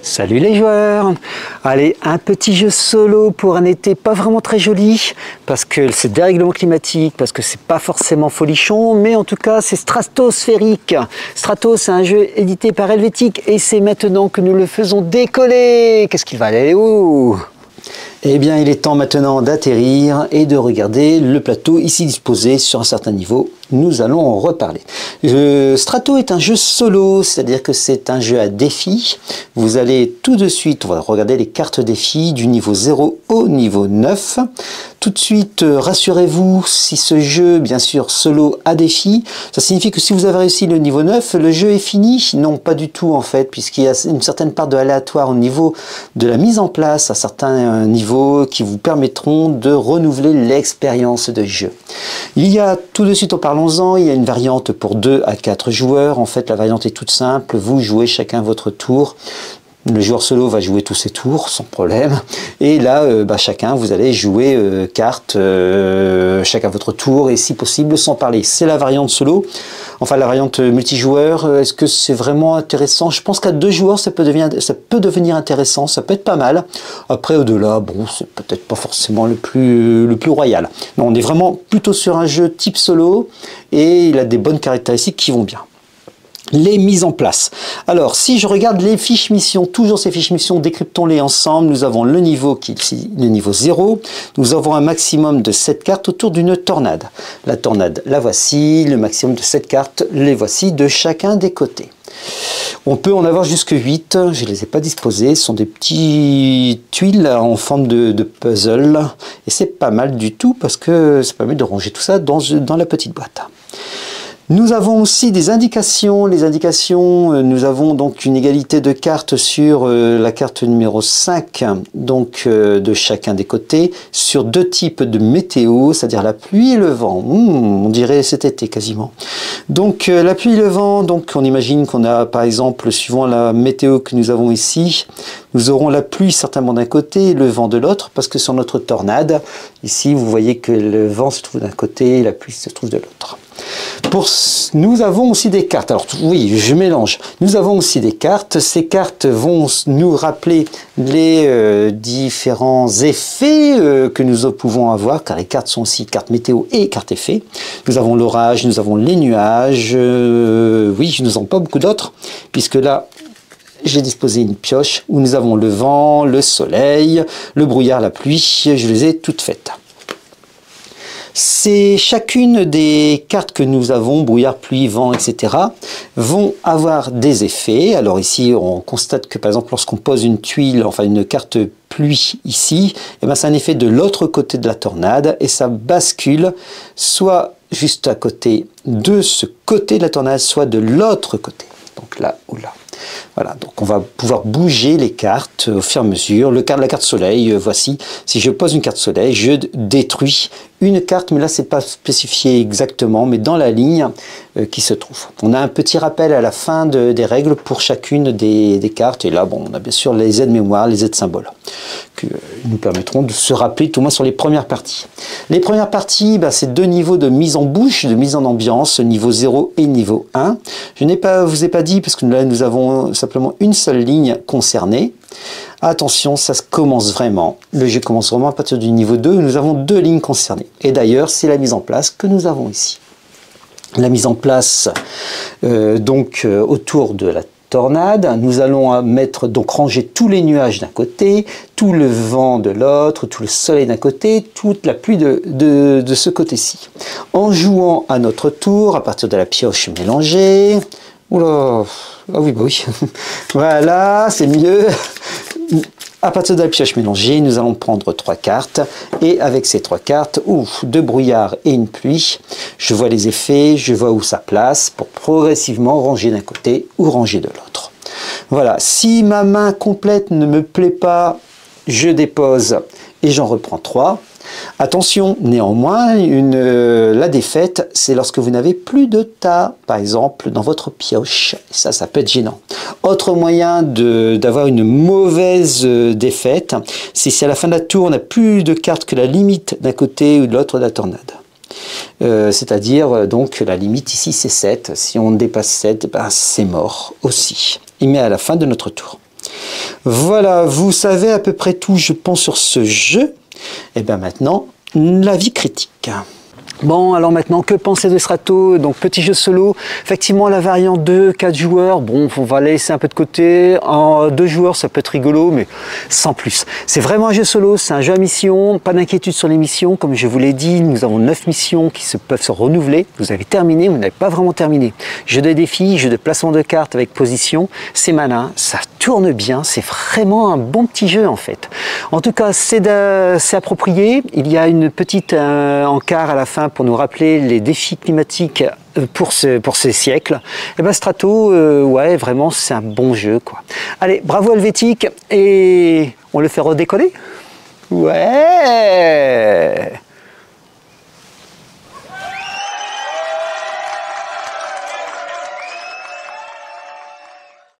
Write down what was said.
Salut les joueurs! Allez, un petit jeu solo pour un été pas vraiment très joli, parce que c'est dérèglement climatique, parce que c'est pas forcément folichon, mais en tout cas c'est stratosphérique. Stratos, c'est un jeu édité par Helvétique et c'est maintenant que nous le faisons décoller. Qu'est-ce qu'il va aller où? Eh bien, il est temps maintenant d'atterrir et de regarder le plateau ici disposé sur un certain niveau. Nous allons en reparler. Strato est un jeu solo, c'est-à-dire que c'est un jeu à défi. Vous allez tout de suite, on va regarder les cartes défis du niveau 0 au niveau 9. Tout de suite, rassurez-vous, si ce jeu, bien sûr, solo à défi, ça signifie que si vous avez réussi le niveau 9, le jeu est fini? Non, pas du tout en fait, puisqu'il y a une certaine part de aléatoire au niveau de la mise en place à certains niveaux qui vous permettront de renouveler l'expérience de jeu. Il y a tout de suite, parlons-en, il y a une variante pour 2 à 4 joueurs. En fait, la variante est toute simple, vous jouez chacun votre tour. Le joueur solo va jouer tous ses tours sans problème, et là chacun vous allez jouer cartes chacun votre tour, et si possible sans parler. C'est la variante solo. Enfin, la variante multijoueur, est-ce que c'est vraiment intéressant? Je pense qu'à 2 joueurs ça peut devenir intéressant, ça peut être pas mal. Après, au-delà, bon, c'est peut-être pas forcément le plus royal. Non, on est vraiment plutôt sur un jeu type solo, et il a des bonnes caractéristiques qui vont bien. Les mises en place. Alors, si je regarde les fiches missions, toujours ces fiches missions, décryptons-les ensemble. Nous avons le niveau qui est ici, le niveau 0. Nous avons un maximum de 7 cartes autour d'une tornade. La tornade, la voici. Le maximum de 7 cartes, les voici de chacun des côtés. On peut en avoir jusque 8. Je ne les ai pas disposées. Ce sont des petites tuiles en forme de puzzle. Et c'est pas mal du tout parce que ça permet de ranger tout ça dans la petite boîte. Nous avons aussi des indications. Les indications, nous avons donc une égalité de cartes sur la carte numéro 5, donc de chacun des côtés, sur 2 types de météo, c'est-à-dire la pluie et le vent. On dirait cet été quasiment. Donc la pluie et le vent, donc on imagine qu'on a par exemple, suivant la météo que nous avons ici, nous aurons la pluie certainement d'un côté et le vent de l'autre, parce que sur notre tornade, ici vous voyez que le vent se trouve d'un côté et la pluie se trouve de l'autre. Nous avons aussi des cartes. Alors oui, je mélange. Nous avons aussi des cartes. Ces cartes vont nous rappeler les différents effets que nous pouvons avoir, car les cartes sont aussi cartes météo et cartes effets. Nous avons l'orage, nous avons les nuages. Oui, je ne avons pas beaucoup d'autres, puisque là, j'ai disposé une pioche où nous avons le vent, le soleil, le brouillard, la pluie. Je les ai toutes faites. C'est chacune des cartes que nous avons, brouillard, pluie, vent, etc., vont avoir des effets. Alors ici, on constate que par exemple, lorsqu'on pose une tuile, enfin une carte pluie ici, eh ben, c'est un effet de l'autre côté de la tornade et ça bascule soit juste à côté de ce côté de la tornade, soit de l'autre côté. Donc là ou là. Voilà, donc on va pouvoir bouger les cartes au fur et à mesure. La carte soleil, voici. Si je pose une carte soleil, je détruis une carte, mais là c'est pas spécifié exactement, mais dans la ligne qui se trouve. On a un petit rappel à la fin des règles pour chacune des cartes, et là bon, on a bien sûr les aides mémoire, les aides symboles, qui nous permettront de se rappeler tout au moins sur les premières parties. Les premières parties, c'est 2 niveaux de mise en bouche, de mise en ambiance, niveau 0 et niveau 1. Je vous ai pas dit, parce que là nous avons simplement une seule ligne concernée. Attention, ça commence vraiment. Le jeu commence vraiment à partir du niveau 2, où nous avons 2 lignes concernées. Et d'ailleurs, c'est la mise en place que nous avons ici. La mise en place autour de la tornade, nous allons ranger tous les nuages d'un côté, tout le vent de l'autre, tout le soleil d'un côté, toute la pluie de ce côté-ci. En jouant à notre tour, à partir de la pioche mélangée, oula, ah oui, oui, voilà, c'est mieux. À partir de la pioche mélangée, nous allons prendre 3 cartes, et avec ces 3 cartes, 2 brouillards et une pluie, je vois les effets, je vois où ça place, pour progressivement ranger d'un côté ou ranger de l'autre. Voilà, si ma main complète ne me plaît pas, je dépose et j'en reprends 3. Attention, néanmoins, la défaite, c'est lorsque vous n'avez plus de tas, par exemple, dans votre pioche. Ça peut être gênant. Autre moyen d'avoir une mauvaise défaite, c'est si à la fin de la tour, on n'a plus de cartes que la limite d'un côté ou de l'autre de la tornade. C'est-à-dire, donc, la limite ici, c'est 7. Si on dépasse 7, c'est mort aussi. Mais à la fin de notre tour. Voilà, vous savez à peu près tout, je pense, sur ce jeu. Et bien maintenant, l'avis critique. Bon, alors maintenant, que penser de Strato? Donc, petit jeu solo. Effectivement, la variante 2, 4 joueurs, bon, on va la laisser un peu de côté. En 2 joueurs, ça peut être rigolo, mais sans plus. C'est vraiment un jeu solo, c'est un jeu à mission. Pas d'inquiétude sur les missions. Comme je vous l'ai dit, nous avons 9 missions qui peuvent se renouveler. Vous avez terminé, vous n'avez pas vraiment terminé. Jeu de défi, jeu de placement de cartes avec position. C'est malin, ça tourne bien. C'est vraiment un bon petit jeu, en fait. En tout cas, c'est approprié. Il y a une petite encart à la fin pour nous rappeler les défis climatiques pour ces siècles. Et ben Strato, ouais, vraiment, c'est un bon jeu, quoi. Allez, bravo Helvétique, et on le fait redécoller? Ouais!